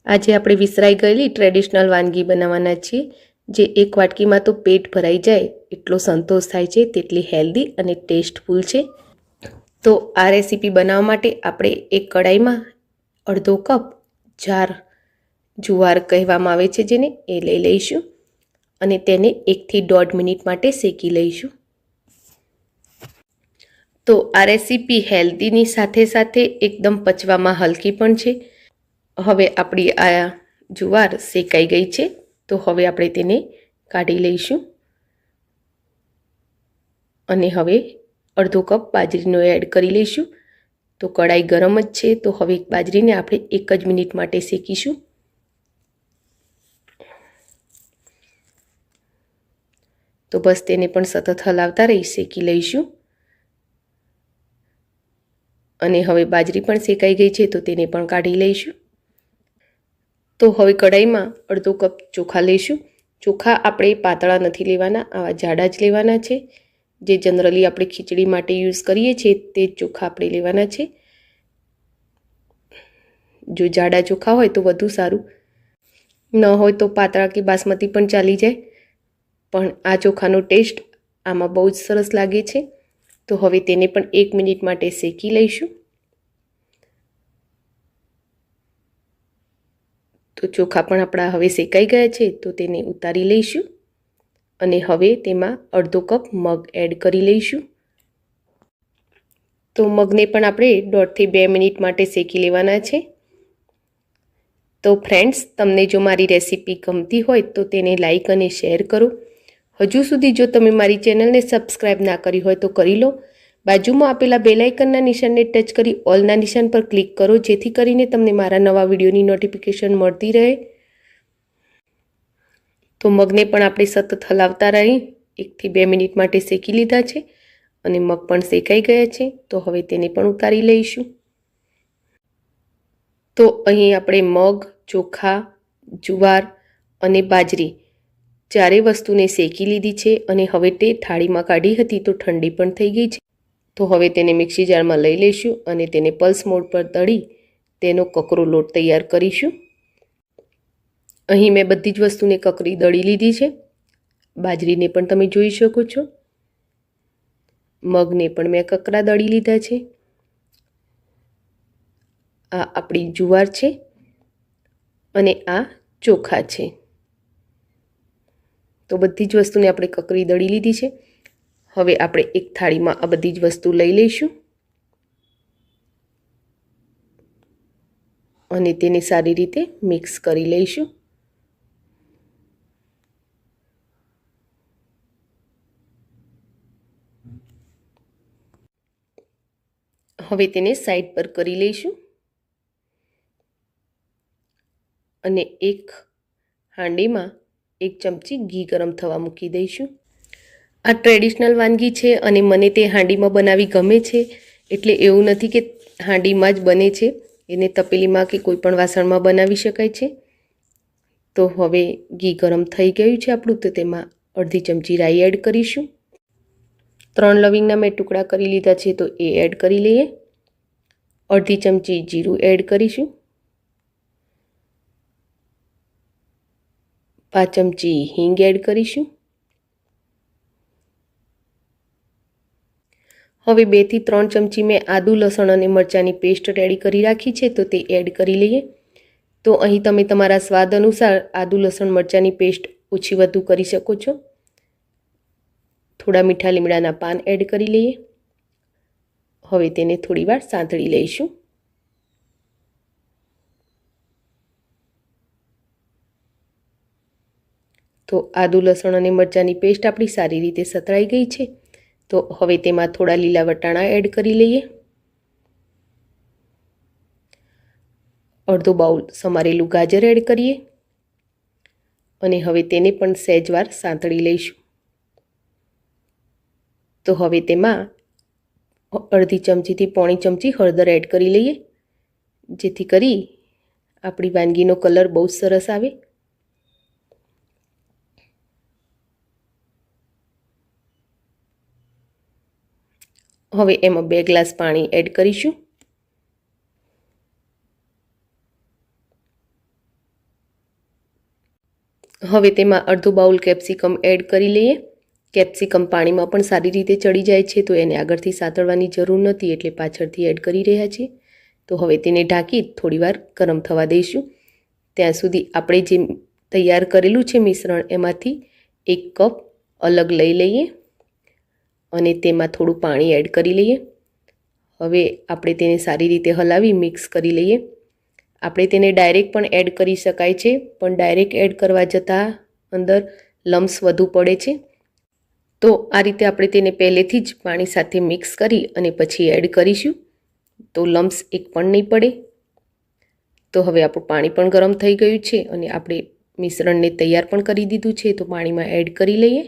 આજે આપણે વિસરાઈ ગયેલી ટ્રેડિશનલ વાનગી બનાવવાના છીએ, જે એક વાટકીમાં તો પેટ ભરાઈ જાય એટલો સંતોષ થાય છે, તેટલી હેલ્ધી અને ટેસ્ટફુલ છે. તો આ રેસીપી બનાવવા માટે આપણે એક કડાઈમાં અડધો કપ જાર જુવાર કહેવામાં આવે છે જેને, એ લઈ લઈશું અને તેને 1 થી 1.5 મિનિટ માટે શેકી લઈશું. તો આ રેસીપી હેલ્ધીની સાથે સાથે એકદમ પચવામાં હલકી પણ છે. હવે આપણી આ જુવાર શેકાઈ ગઈ છે, તો હવે આપણે તેને કાઢી લઈશું અને હવે અડધો કપ બાજરીનો એડ કરી લઈશું. તો કડાઈ ગરમ જ છે, તો હવે બાજરીને આપણે 1 જ મિનિટ માટે શેકીશું. તો બસ તેને પણ સતત હલાવતા રહી શેકી લઈશું. અને હવે બાજરી પણ શેકાઈ ગઈ છે, તો તેને પણ કાઢી લઈશું. તો હવે કડાઈમાં અડધો કપ ચોખા લઈશું. ચોખા આપણે પાતળા નથી લેવાના, આવા જાડા જ લેવાના છે. જે જનરલી આપણે ખીચડી માટે યુઝ કરીએ છીએ તે ચોખા આપણે લેવાના છે. જો જાડા ચોખા હોય તો વધુ સારું, ન હોય તો પાતળા કે બાસમતી પણ ચાલી જાય, પણ આ ચોખાનો ટેસ્ટ આમાં બહુ જ સરસ લાગે છે. તો હવે તેને પણ 1 મિનિટ માટે શેકી લઈશું. તો ચોખા પણ આપણા હવે શેકાઈ ગયા છે, તો તેને ઉતારી લઈશું અને હવે તેમાં અડધો કપ મગ એડ કરી લઈશું. તો મગને પણ આપણે 1.5 થી 2 મિનિટ માટે શેકી લેવાના છે. તો ફ્રેન્ડ્સ, તમને જો મારી રેસીપી ગમતી હોય તો તેને લાઈક અને શેર કરો. હજુ સુધી જો તમે મારી ચેનલને સબસ્ક્રાઈબ ના કરી હોય તો કરી લો. બાજુમાં આપેલા બેલ આઇકનના નિશાનને ટચ કરી ઓલના નિશાન પર ક્લિક કરો, જેથી કરીને તમને મારા નવા વિડીયોની નોટિફિકેશન મળતી રહે. તો મગને પણ આપણે સતત હલાવતા રહી 1 થી 2 મિનિટ માટે શેકી લીધા છે અને મગ પણ શેકાઈ ગયા છે. તો હવે તેને પણ ઉતારી લઈશું. તો અહીં આપણે મગ, ચોખા, જુવાર અને બાજરી ચારે વસ્તુને શેકી લીધી છે અને હવે તે થાળીમાં કાઢી હતી તો ઠંડી પણ થઈ ગઈ છે. તો હવે તેને મિક્સી જારમાં લઈ લઈશું અને તેને પલ્સ મોડ પર દળી તેનો કકરો લોટ તૈયાર કરીશું. અહીં મેં બધી જ વસ્તુને કકરી દળી લીધી છે. બાજરીને પણ તમે જોઈ શકો છો, મગને પણ મેં કકરા દળી લીધા છે. આ આપણી જુવાર છે અને આ ચોખા છે. તો બધી જ વસ્તુને આપણે કકરી દળી લીધી છે. હવે આપણે એક થાળીમાં આ બધી જ વસ્તુ લઈ લઈશું અને તેને સારી રીતે મિક્સ કરી લઈશું. હવે તેને સાઈડ પર કરી લઈશું અને એક હાંડીમાં 1 ચમચી ઘી ગરમ થવા મૂકી દઈશું. આ ટ્રેડિશનલ વાનગી છે અને મને તે હાંડીમાં બનાવી ગમે છે, એટલે એવું નથી કે હાંડીમાં જ બને છે, એને તપેલીમાં કે કોઈ પણ વાસણમાં બનાવી શકાય છે. તો હવે ઘી ગરમ થઈ ગયું છે આપણું, તો તેમાં અડધી ચમચી રાઈ એડ કરીશું. 3 લવિંગના મેં ટુકડા કરી લીધા છે, તો એ એડ કરી લઈએ. અડધી ચમચી જીરું એડ કરીશું. 5 ચમચી હિંગ એડ કરીશું. હવે 2 થી 3 ચમચી મેં આદુ, લસણ અને મરચાંની પેસ્ટ રેડી કરી રાખી છે, તો તે એડ કરી લઈએ. તો અહીં તમે તમારા સ્વાદ અનુસાર આદુ, લસણ, મરચાંની પેસ્ટ ઓછી વધુ કરી શકો છો. થોડા મીઠા લીમડાના પાન એડ કરી લઈએ. હવે તેને થોડીવાર સાંતળી લઈશું. તો આદુ, લસણ અને મરચાંની પેસ્ટ આપણી સારી રીતે સતળાઈ ગઈ છે. તો હવે તેમાં થોડા લીલા વટાણા એડ કરી લઈએ. અડધો બાઉલ સમારેલું ગાજર એડ કરીએ અને હવે તેને પણ સહેજવાર સાંતળી લઈશું. તો હવે તેમાં અડધી ચમચીથી પોણી ચમચી હળદર એડ કરી લઈએ, જેથી કરી આપણી વાનગીનો કલર બહુ સરસ આવે. હવે એમાં 2 ગ્લાસ પાણી એડ કરીશું. હવે તેમાં અડધો બાઉલ કેપ્સિકમ એડ કરી લઈએ. કેપ્સિકમ પાણીમાં પણ સારી રીતે ચડી જાય છે, તો એને આગળથી સાતળવાની જરૂર નથી, એટલે પાછળથી એડ કરી રહ્યા છીએ. તો હવે તેને ઢાંકી થોડીવાર ગરમ થવા દઈશું. ત્યાં સુધી આપણે જે તૈયાર કરેલું છે મિશ્રણ, એમાંથી 1 કપ અલગ લઈ લઈએ અને તેમાં થોડું પાણી એડ કરી લઈએ. હવે આપણે તેને સારી રીતે હલાવી મિક્સ કરી લઈએ. આપણે તેને ડાયરેક્ટ પણ એડ કરી શકાય છે, પણ ડાયરેક્ટ એડ કરવા જતાં અંદર લમ્સ વધુ પડે છે. તો આ રીતે આપણે તેને પહેલેથી જ પાણી સાથે મિક્સ કરી અને પછી એડ કરીશું, તો લમ્સ એક પણ નહીં પડે. તો હવે આપણું પાણી પણ ગરમ થઈ ગયું છે અને આપણે મિશ્રણને તૈયાર પણ કરી દીધું છે, તો પાણીમાં એડ કરી લઈએ.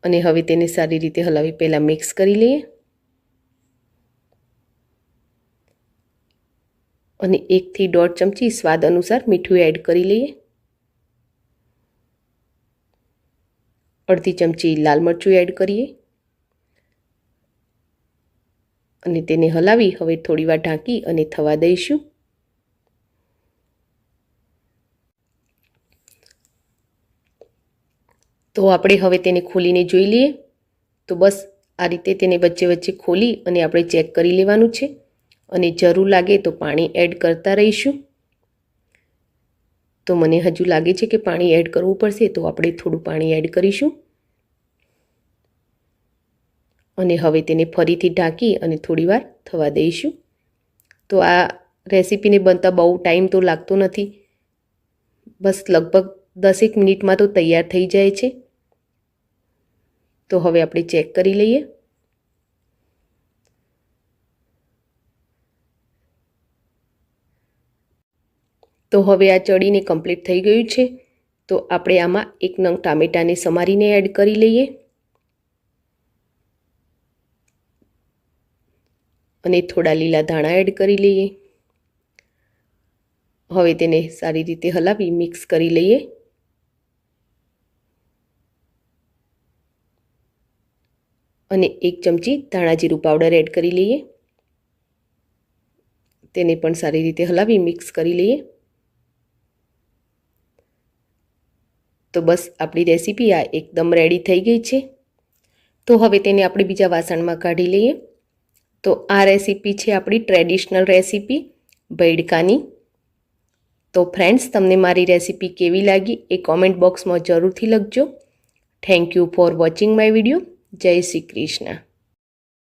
અને હવે તેને સારી રીતે હલાવી પહેલાં મિક્સ કરી લઈએ. અને 1 થી 1.5 ચમચી સ્વાદ અનુસાર મીઠું એડ કરી લઈએ. અડધી ચમચી લાલ મરચું એડ કરીએ અને તેને હલાવી હવે થોડીવાર ઢાંકી અને થવા દઈશું. તો આપણે હવે તેને ખોલીને જોઈ લઈએ. તો બસ આ રીતે તેને વચ્ચે વચ્ચે ખોલી અને આપણે ચેક કરી લેવાનું છે, અને જરૂર લાગે તો પાણી એડ કરતા રહીશું. તો મને હજુ લાગે છે કે પાણી એડ કરવું પડશે, તો આપણે થોડું પાણી એડ કરીશું. અને હવે તેને ફરીથી ઢાંકી અને થોડીવાર થવા દઈશું. તો આ રેસીપીને બનતા બહુ ટાઈમ તો લાગતો નથી, બસ લગભગ 10 મિનિટમાં તો તૈયાર થઈ જાય છે. તો હવે આપણે ચેક કરી લઈએ. તો હવે આ ચડીને કમ્પ્લીટ થઈ ગયું છે. તો આપણે આમાં 1 નંગ ટામેટાને સમારીને એડ કરી લઈએ અને થોડા લીલા ધાણા એડ કરી લઈએ. હવે તેને સારી રીતે હલાવી મિક્સ કરી લઈએ. અને 1 ચમચી ધાણા જીરું પાવડર એડ કરી લઈએ. તેને પણ સારી રીતે હલાવી મિક્સ કરી લઈએ. તો બસ આપણી રેસીપી આ એકદમ રેડી થઈ ગઈ છે. તો હવે તેને આપણે બીજા વાસણમાં કાઢી લઈએ. તો આ રેસીપી છે આપણી ટ્રેડિશનલ રેસીપી ભૈડકાની. તો ફ્રેન્ડ્સ, તમને મારી રેસીપી કેવી લાગી એ કોમેન્ટ બોક્સમાં જરૂરથી લખજો. Thank you for watching my video. જય શ્રી કૃષ્ણ.